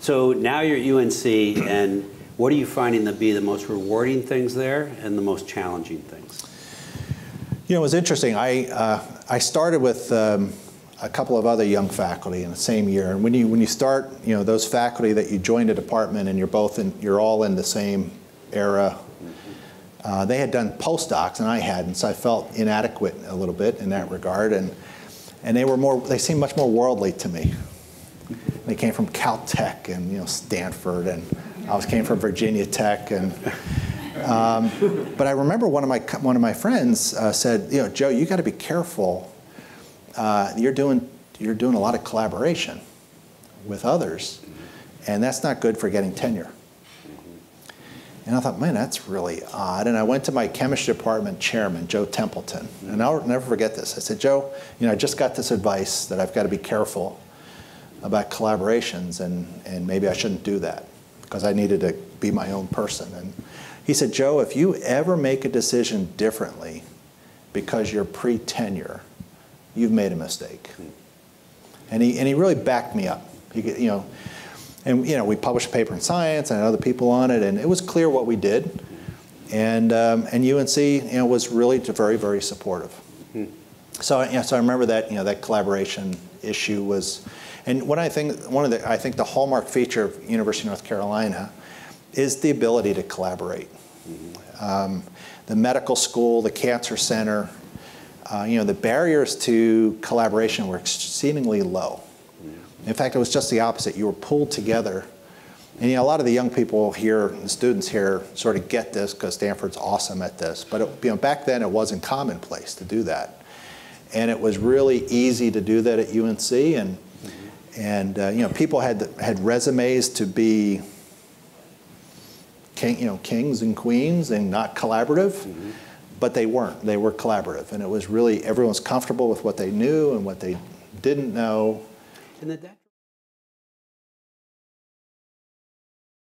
So now you're at UNC, and what are you finding to be the most rewarding things there and the most challenging things? You know, it was interesting. I started with a couple of other young faculty in the same year, and when you start, you know, those faculty that you joined a department and you're all in the same era. They had done postdocs and I hadn't, so I felt inadequate a little bit in that regard, and they seemed much more worldly to me. They came from Caltech and, you know, Stanford, and came from Virginia Tech, and but I remember one of my friends said, you know, Joe, you got to be careful. You're doing a lot of collaboration with others, and that's not good for getting tenure. And I thought, man, that's really odd. And I went to my chemistry department chairman, Joe Templeton, and I'll never forget this. I said, Joe, you know, I just got this advice that I've got to be careful about collaborations, and maybe I shouldn't do that because I needed to be my own person. And he said, Joe, if you ever make a decision differently because you're pre-tenure, you've made a mistake. And he really backed me up. You know, and you know, we published a paper in Science and other people on it, and it was clear what we did. And UNC, you know, was really very, very supportive. So, you know, so I remember that, you know, that collaboration issue was, and what I think the hallmark feature of University of North Carolina is the ability to collaborate. The medical school, the cancer center, you know, the barriers to collaboration were exceedingly low. In fact, it was just the opposite. You were pulled together. And, you know, a lot of the young people here, the students here, sort of get this because Stanford's awesome at this. But, you know, back then it wasn't commonplace to do that. And it was really easy to do that at UNC. And you know, people had resumes to be kings and queens and not collaborative. But they weren't. They were collaborative. And it was really, everyone's comfortable with what they knew and what they didn't know. And that